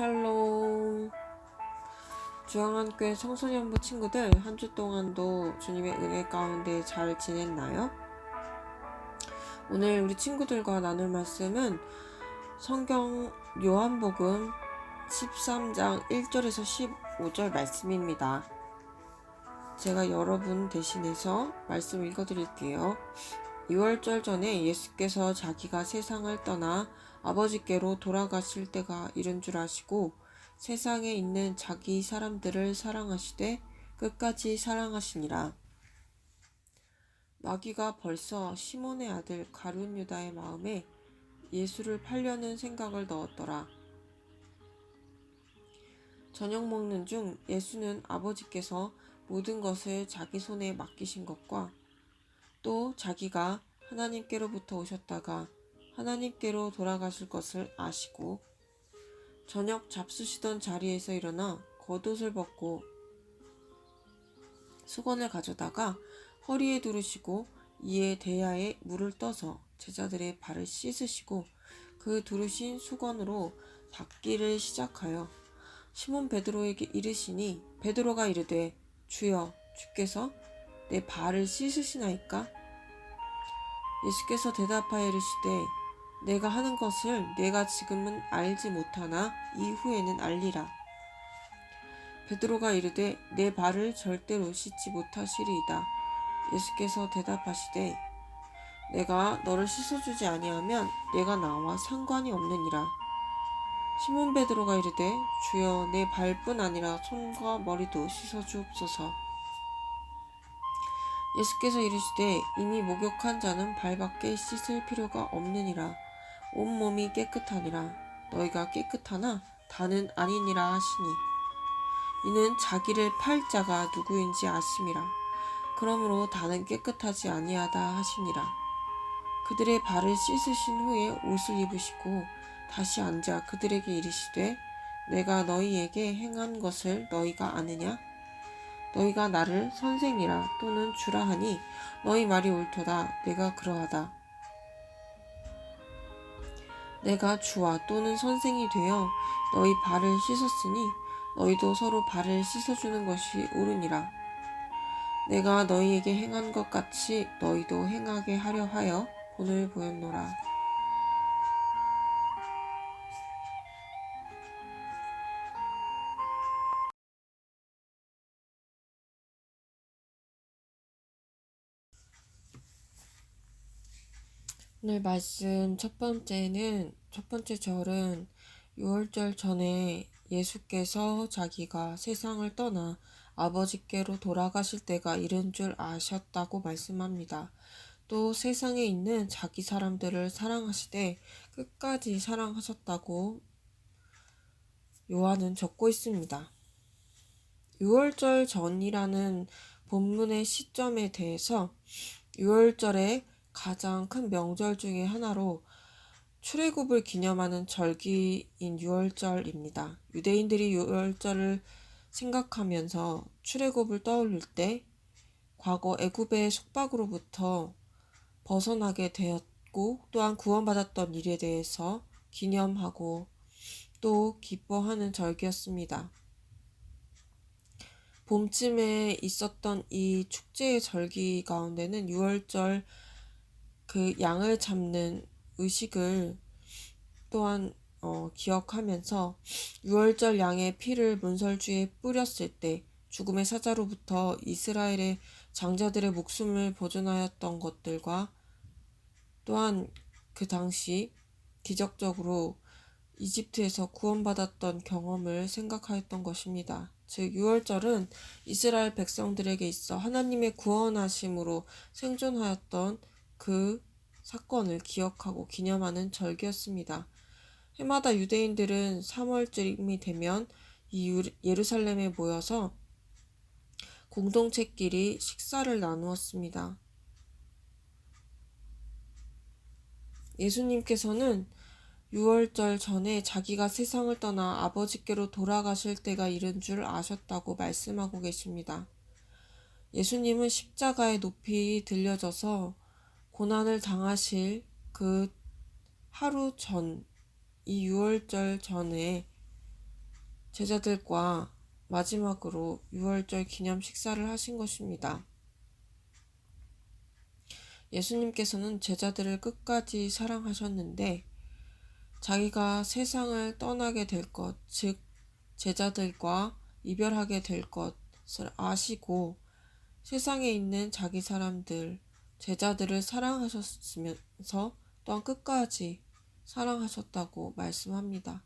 샬롬. 주영한교회 청소년부 친구들, 한 주 동안도 주님의 은혜 가운데 잘 지냈나요? 오늘 우리 친구들과 나눌 말씀은 성경 요한복음 13장 1절에서 15절 말씀입니다. 제가 여러분 대신해서 말씀 읽어드릴게요. 6월절 전에 예수께서 자기가 세상을 떠나 아버지께로 돌아가실 때가 이른 줄 아시고 세상에 있는 자기 사람들을 사랑하시되 끝까지 사랑하시니라. 마귀가 벌써 시몬의 아들 가룟 유다의 마음에 예수를 팔려는 생각을 넣었더라. 저녁 먹는 중 예수는 아버지께서 모든 것을 자기 손에 맡기신 것과 또 자기가 하나님께로부터 오셨다가 하나님께로 돌아가실 것을 아시고 저녁 잡수시던 자리에서 일어나 겉옷을 벗고 수건을 가져다가 허리에 두르시고 이에 대야에 물을 떠서 제자들의 발을 씻으시고 그 두르신 수건으로 닦기를 시작하여 시몬 베드로에게 이르시니 베드로가 이르되 주여 주께서 내 발을 씻으시나이까? 예수께서 대답하여 이르시되 내가 하는 것을 내가 지금은 알지 못하나 이후에는 알리라. 베드로가 이르되 내 발을 절대로 씻지 못하시리이다. 예수께서 대답하시되 내가 너를 씻어주지 아니하면 내가 나와 상관이 없느니라. 시몬 베드로가 이르되 주여 내 발뿐 아니라 손과 머리도 씻어주옵소서. 예수께서 이르시되 이미 목욕한 자는 발밖에 씻을 필요가 없느니라. 온몸이 깨끗하니라. 너희가 깨끗하나 다는 아니니라 하시니 이는 자기를 팔 자가 누구인지 아심이라. 그러므로 다는 깨끗하지 아니하다 하시니라. 그들의 발을 씻으신 후에 옷을 입으시고 다시 앉아 그들에게 이르시되 내가 너희에게 행한 것을 너희가 아느냐? 너희가 나를 선생이라 또는 주라 하니 너희 말이 옳도다. 내가 그러하다. 내가 주와 또는 선생이 되어 너희 발을 씻었으니 너희도 서로 발을 씻어주는 것이 옳으니라. 내가 너희에게 행한 것 같이 너희도 행하게 하려 하여 본을 보였노라. 오늘 말씀 첫 번째 절은 6월절 전에 예수께서 자기가 세상을 떠나 아버지께로 돌아가실 때가 이른 줄 아셨다고 말씀합니다. 또 세상에 있는 자기 사람들을 사랑하시되 끝까지 사랑하셨다고 요한은 적고 있습니다. 6월절 전이라는 본문의 시점에 대해서 6월절의 가장 큰 명절 중에 하나로 출애굽을 기념하는 절기인 6월절입니다. 유대인들이 6월절을 생각하면서 출애굽을 떠올릴 때 과거 애굽의 속박으로부터 벗어나게 되었고 또한 구원받았던 일에 대해서 기념하고 또 기뻐하는 절기였습니다. 봄쯤에 있었던 이 축제의 절기 가운데는 6월절 그 양을 잡는 의식을 또한 기억하면서 6월절 양의 피를 문설주에 뿌렸을 때 죽음의 사자로부터 이스라엘의 장자들의 목숨을 보존하였던 것들과 또한 그 당시 기적적으로 이집트에서 구원받았던 경험을 생각하였던 것입니다. 즉 6월절은 이스라엘 백성들에게 있어 하나님의 구원하심으로 생존하였던 그 사건을 기억하고 기념하는 절기였습니다. 해마다 유대인들은 3월쯤이 되면 이 예루살렘에 모여서 공동체끼리 식사를 나누었습니다. 예수님께서는 6월절 전에 자기가 세상을 떠나 아버지께로 돌아가실 때가 이른 줄 아셨다고 말씀하고 계십니다. 예수님은 십자가에 높이 들려져서 고난을 당하실 그 하루 전, 이 6월절 전에 제자들과 마지막으로 유월절 기념 식사를 하신 것입니다. 예수님께서는 제자들을 끝까지 사랑하셨는데 자기가 세상을 떠나게 될 것, 즉 제자들과 이별하게 될 것을 아시고 세상에 있는 자기 사람들, 제자들을 사랑하셨으면서 또한 끝까지 사랑하셨다고 말씀합니다.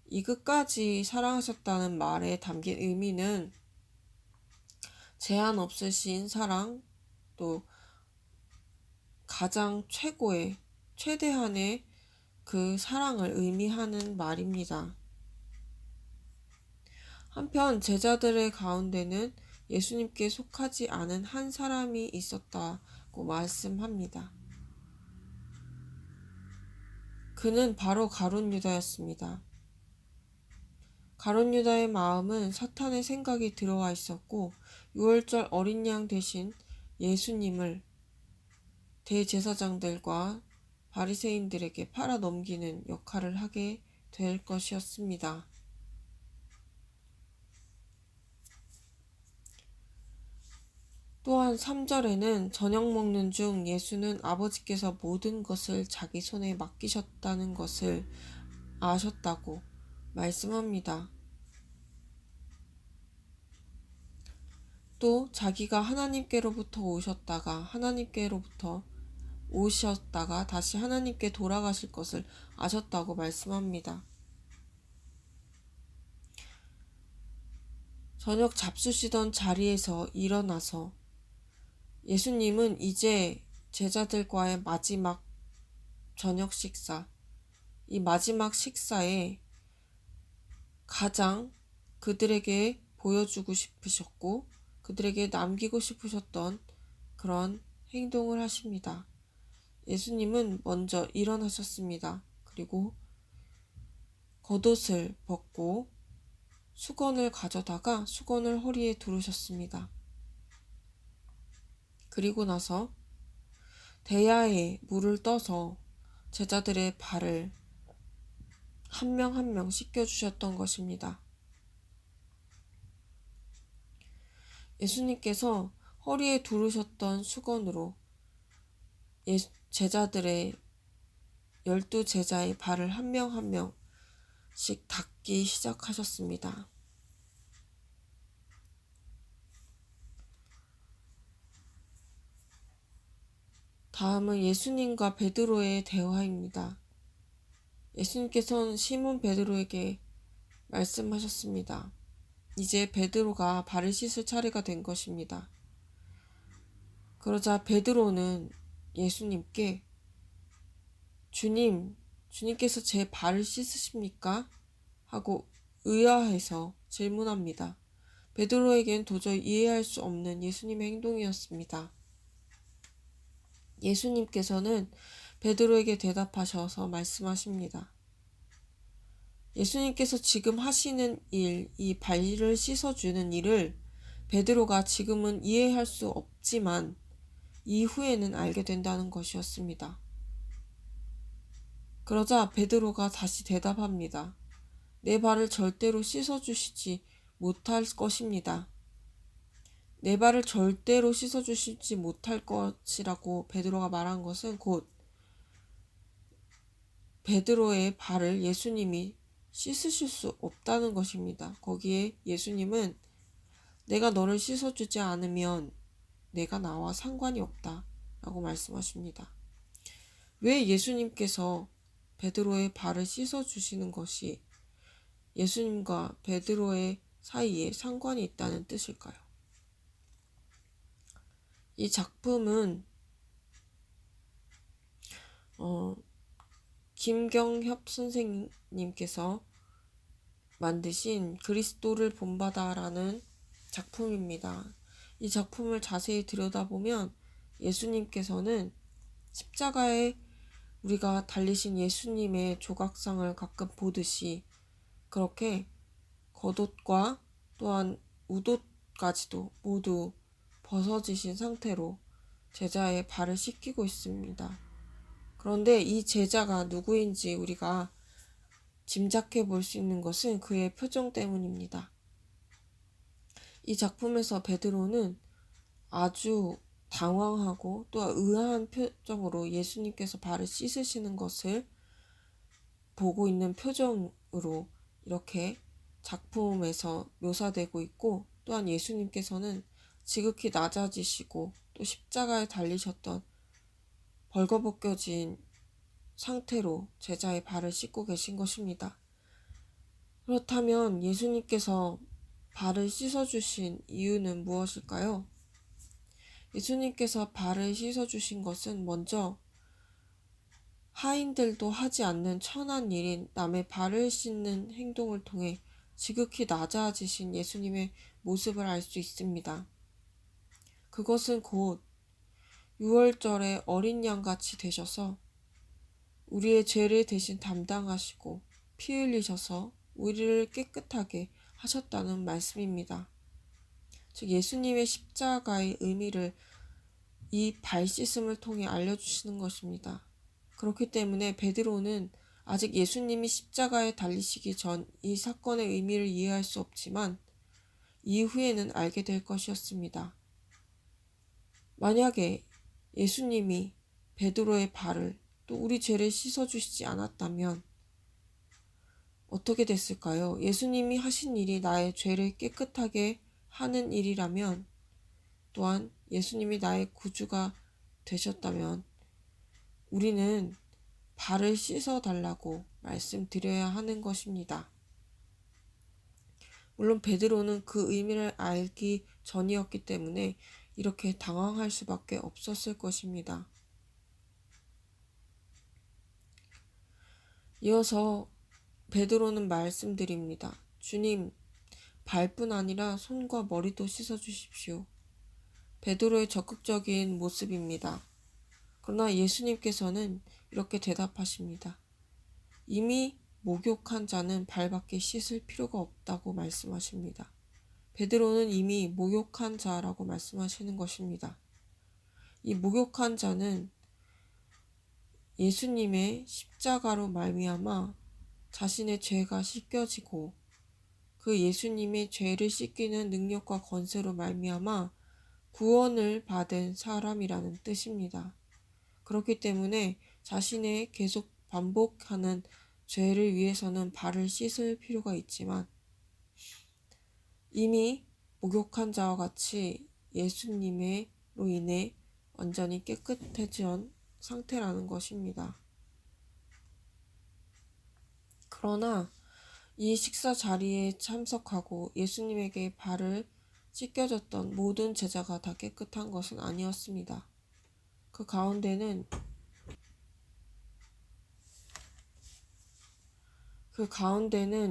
이 끝까지 사랑하셨다는 말에 담긴 의미는 제한 없으신 사랑, 또 가장 최고의, 최대한의 그 사랑을 의미하는 말입니다. 한편 제자들의 가운데는 예수님께 속하지 않은 한 사람이 있었다고 말씀합니다. 그는 바로 가룟 유다였습니다. 가룟 유다의 마음은 사탄의 생각이 들어와 있었고 유월절 어린 양 대신 예수님을 대제사장들과 바리새인들에게 팔아 넘기는 역할을 하게 될 것이었습니다. 또한 3절에는 저녁 먹는 중 예수는 아버지께서 모든 것을 자기 손에 맡기셨다는 것을 아셨다고 말씀합니다. 또 자기가 하나님께로부터 오셨다가 다시 하나님께 돌아가실 것을 아셨다고 말씀합니다. 저녁 잡수시던 자리에서 일어나서 예수님은 이제 제자들과의 마지막 저녁 식사, 이 마지막 식사에 가장 그들에게 보여주고 싶으셨고 그들에게 남기고 싶으셨던 그런 행동을 하십니다. 예수님은 먼저 일어나셨습니다. 그리고 겉옷을 벗고 수건을 가져다가 수건을 허리에 두르셨습니다. 그리고 나서 대야에 물을 떠서 제자들의 발을 한 명 한 명 씻겨주셨던 것입니다. 예수님께서 허리에 두르셨던 수건으로 제자들의 12제자의 발을 한 명 한 명씩 닦기 시작하셨습니다. 다음은 예수님과 베드로의 대화입니다. 예수님께서는 시몬 베드로에게 말씀하셨습니다. 이제 베드로가 발을 씻을 차례가 된 것입니다. 그러자 베드로는 예수님께 주님께서 제 발을 씻으십니까? 하고 의아해서 질문합니다. 베드로에겐 도저히 이해할 수 없는 예수님의 행동이었습니다. 예수님께서는 베드로에게 대답하셔서 말씀하십니다. 예수님께서 지금 하시는 일, 이 발을 씻어주는 일을 베드로가 지금은 이해할 수 없지만 이후에는 알게 된다는 것이었습니다. 그러자 베드로가 다시 대답합니다. 내 발을 절대로 씻어주시지 못할 것입니다. 내 발을 절대로 씻어주시지 못할 것이라고 베드로가 말한 것은 곧 베드로의 발을 예수님이 씻으실 수 없다는 것입니다. 거기에 예수님은 내가 너를 씻어주지 않으면 내가 나와 상관이 없다 라고 말씀하십니다. 왜 예수님께서 베드로의 발을 씻어주시는 것이 예수님과 베드로의 사이에 상관이 있다는 뜻일까요? 이 작품은 김경협 선생님께서 만드신 그리스도를 본받아라는 작품입니다. 이 작품을 자세히 들여다보면 예수님께서는 십자가에 우리가 달리신 예수님의 조각상을 가끔 보듯이 그렇게 겉옷과 또한 웃옷까지도 모두 벗어지신 상태로 제자의 발을 씻기고 있습니다. 그런데 이 제자가 누구인지 우리가 짐작해 볼 수 있는 것은 그의 표정 때문입니다. 이 작품에서 베드로는 아주 당황하고 또 의아한 표정으로 예수님께서 발을 씻으시는 것을 보고 있는 표정으로 이렇게 작품에서 묘사되고 있고, 또한 예수님께서는 지극히 낮아지시고 또 십자가에 달리셨던 벌거벗겨진 상태로 제자의 발을 씻고 계신 것입니다. 그렇다면 예수님께서 발을 씻어주신 이유는 무엇일까요? 예수님께서 발을 씻어주신 것은 먼저 하인들도 하지 않는 천한 일인 남의 발을 씻는 행동을 통해 지극히 낮아지신 예수님의 모습을 알 수 있습니다. 그것은 곧 6월절에 어린 양같이 되셔서 우리의 죄를 대신 담당하시고 피 흘리셔서 우리를 깨끗하게 하셨다는 말씀입니다. 즉 예수님의 십자가의 의미를 이 발 씻음을 통해 알려주시는 것입니다. 그렇기 때문에 베드로는 아직 예수님이 십자가에 달리시기 전 이 사건의 의미를 이해할 수 없지만 이후에는 알게 될 것이었습니다. 만약에 예수님이 베드로의 발을 또 우리 죄를 씻어주시지 않았다면 어떻게 됐을까요? 예수님이 하신 일이 나의 죄를 깨끗하게 하는 일이라면, 또한 예수님이 나의 구주가 되셨다면 우리는 발을 씻어달라고 말씀드려야 하는 것입니다. 물론 베드로는 그 의미를 알기 전이었기 때문에 이렇게 당황할 수밖에 없었을 것입니다. 이어서 베드로는 말씀드립니다. 주님, 발뿐 아니라 손과 머리도 씻어주십시오. 베드로의 적극적인 모습입니다. 그러나 예수님께서는 이렇게 대답하십니다. 이미 목욕한 자는 발밖에 씻을 필요가 없다고 말씀하십니다. 베드로는 이미 목욕한 자라고 말씀하시는 것입니다. 이 목욕한 자는 예수님의 십자가로 말미암아 자신의 죄가 씻겨지고 그 예수님의 죄를 씻기는 능력과 권세로 말미암아 구원을 받은 사람이라는 뜻입니다. 그렇기 때문에 자신의 계속 반복하는 죄를 위해서는 발을 씻을 필요가 있지만 이미 목욕한 자와 같이 예수님으로 인해 완전히 깨끗해진 상태라는 것입니다. 그러나 이 식사 자리에 참석하고 예수님에게 발을 씻겨졌던 모든 제자가 다 깨끗한 것은 아니었습니다. 그 가운데는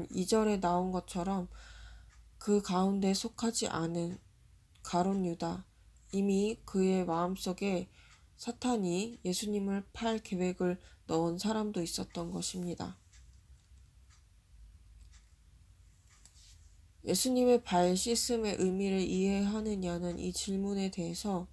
2절에 나온 것처럼 그 가운데 속하지 않은 가룟 유다, 이미 그의 마음속에 사탄이 예수님을 팔 계획을 넣은 사람도 있었던 것입니다. 예수님의 발 씻음의 의미를 이해하느냐는 이 질문에 대해서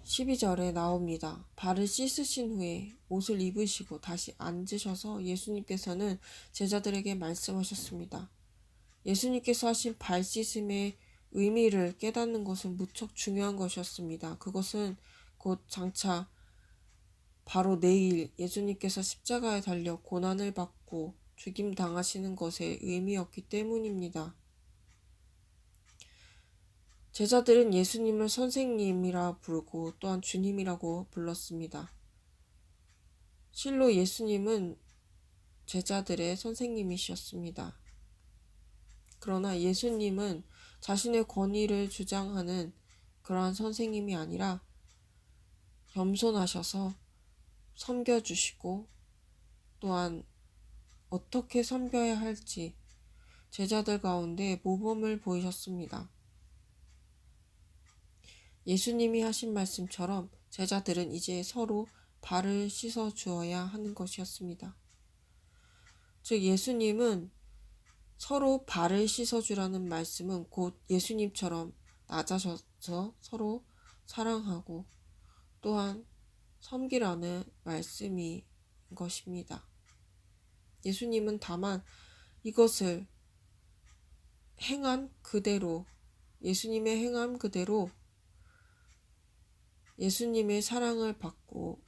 12절에 나옵니다. 발을 씻으신 후에 옷을 입으시고 다시 앉으셔서 예수님께서는 제자들에게 말씀하셨습니다. 예수님께서 하신 발 씻음의 의미를 깨닫는 것은 무척 중요한 것이었습니다. 그것은 곧 장차 바로 내일 예수님께서 십자가에 달려 고난을 받고 죽임 당하시는 것의 의미였기 때문입니다. 제자들은 예수님을 선생님이라 부르고 또한 주님이라고 불렀습니다. 실로 예수님은 제자들의 선생님이셨습니다. 그러나 예수님은 자신의 권위를 주장하는 그러한 선생님이 아니라 겸손하셔서 섬겨주시고 또한 어떻게 섬겨야 할지 제자들 가운데 모범을 보이셨습니다. 예수님이 하신 말씀처럼 제자들은 이제 서로 발을 씻어 주어야 하는 것이었습니다. 즉 예수님은 서로 발을 씻어주라는 말씀은 곧 예수님처럼 낮아져서 서로 사랑하고 또한 섬기라는 말씀인 것입니다. 예수님은 다만 이것을 행한 그대로, 예수님의 행함 그대로 예수님의 사랑을 받고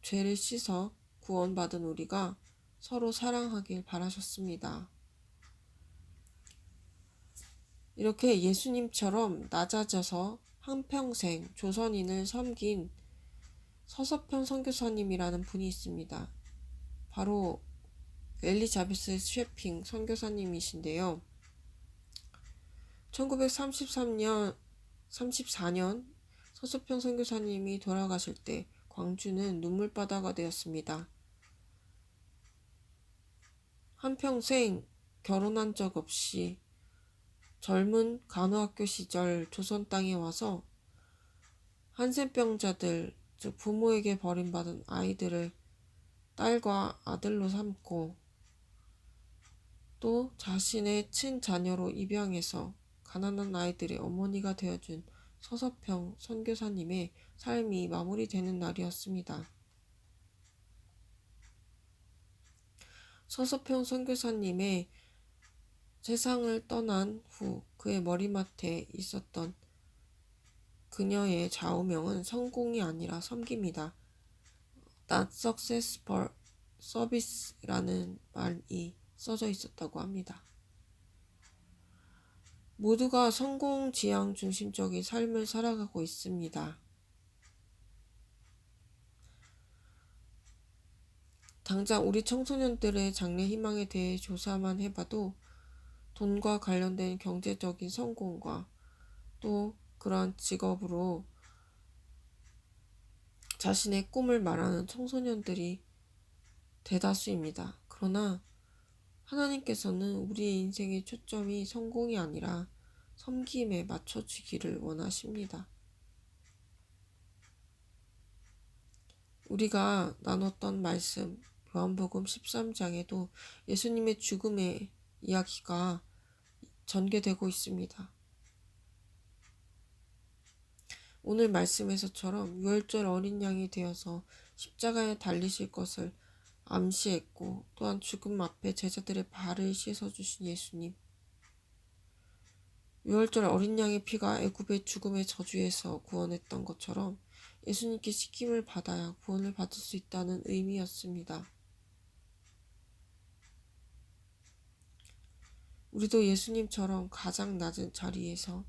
죄를 씻어 구원받은 우리가 서로 사랑하길 바라셨습니다. 이렇게 예수님처럼 낮아져서 한평생 조선인을 섬긴 서서평 선교사님이라는 분이 있습니다. 바로 엘리자베스 쉐핑 선교사님이신데요. 1934년 서서평 선교사님이 돌아가실 때 광주는 눈물바다가 되었습니다. 한평생 결혼한 적 없이 젊은 간호학교 시절 조선 땅에 와서 한센병자들, 즉 부모에게 버림받은 아이들을 딸과 아들로 삼고 또 자신의 친자녀로 입양해서 가난한 아이들의 어머니가 되어준 서서평 선교사님의 삶이 마무리되는 날이었습니다. 서서평 선교사님의 세상을 떠난 후 그의 머리맡에 있었던 그녀의 좌우명은 성공이 아니라 섬김이다. Not success but service라는 말이 써져 있었다고 합니다. 모두가 성공 지향 중심적인 삶을 살아가고 있습니다. 당장 우리 청소년들의 장래 희망에 대해 조사만 해봐도 돈과 관련된 경제적인 성공과 또 그러한 직업으로 자신의 꿈을 말하는 청소년들이 대다수입니다. 그러나 하나님께서는 우리의 인생의 초점이 성공이 아니라 섬김에 맞춰주기를 원하십니다. 우리가 나눴던 말씀 요한복음 13장에도 예수님의 죽음의 이야기가 전개되고 있습니다. 오늘 말씀에서처럼 유월절 어린 양이 되어서 십자가에 달리실 것을 암시했고 또한 죽음 앞에 제자들의 발을 씻어주신 예수님. 유월절 어린 양의 피가 애굽의 죽음의 저주에서 구원했던 것처럼 예수님께 씻김을 받아야 구원을 받을 수 있다는 의미였습니다. 우리도 예수님처럼 가장 낮은 자리에서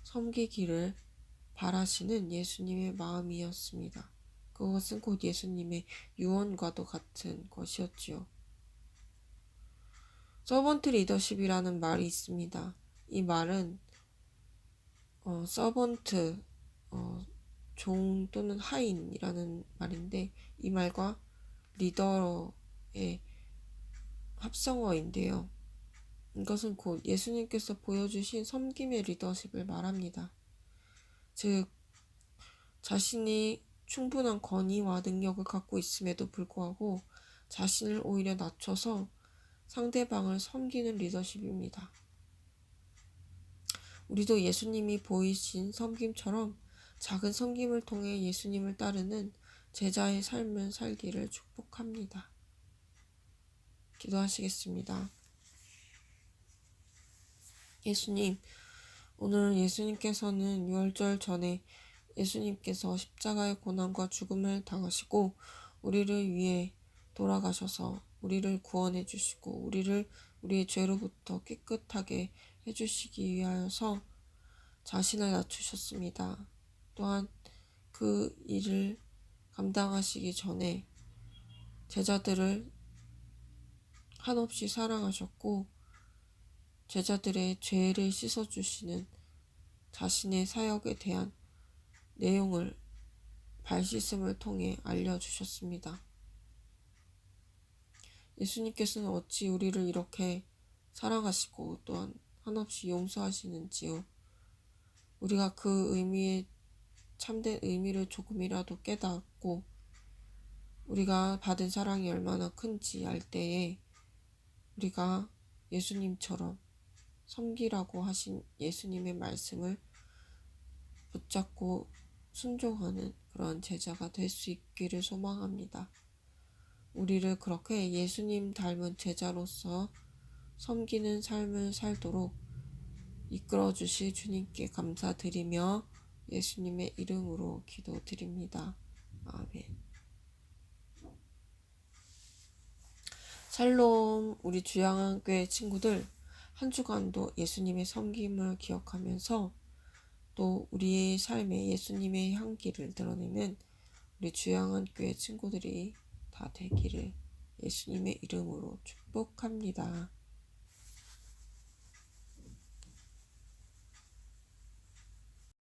섬기기를 바라시는 예수님의 마음이었습니다. 그것은 곧 예수님의 유언과도 같은 것이었지요. 서번트 리더십이라는 말이 있습니다. 이 말은 서번트, 종 또는 하인이라는 말인데 이 말과 리더의 합성어인데요. 이것은 곧 예수님께서 보여주신 섬김의 리더십을 말합니다. 즉 자신이 충분한 권위와 능력을 갖고 있음에도 불구하고 자신을 오히려 낮춰서 상대방을 섬기는 리더십입니다. 우리도 예수님이 보이신 섬김처럼 작은 섬김을 통해 예수님을 따르는 제자의 삶을 살기를 축복합니다. 기도하시겠습니다. 예수님, 오늘 예수님께서는 유월절 전에 예수님께서 십자가의 고난과 죽음을 당하시고 우리를 위해 돌아가셔서 우리를 구원해 주시고 우리를 우리의 죄로부터 깨끗하게 해주시기 위하여서 자신을 낮추셨습니다. 또한 그 일을 감당하시기 전에 제자들을 한없이 사랑하셨고 제자들의 죄를 씻어주시는 자신의 사역에 대한 내용을 발씻음을 통해 알려주셨습니다. 예수님께서는 어찌 우리를 이렇게 사랑하시고 또한 한없이 용서하시는지요. 우리가 그 의미의 참된 의미를 조금이라도 깨닫고 우리가 받은 사랑이 얼마나 큰지 알 때에 우리가 예수님처럼 섬기라고 하신 예수님의 말씀을 붙잡고 순종하는 그런 제자가 될 수 있기를 소망합니다. 우리를 그렇게 예수님 닮은 제자로서 섬기는 삶을 살도록 이끌어 주실 주님께 감사드리며 예수님의 이름으로 기도드립니다. 아멘. 샬롬, 우리 주양한교회 친구들, 한 주간도 예수님의 섬김을 기억하면서 또 우리의 삶에 예수님의 향기를 드러내는 우리 주양한교회 친구들이 다 되기를 예수님의 이름으로 축복합니다.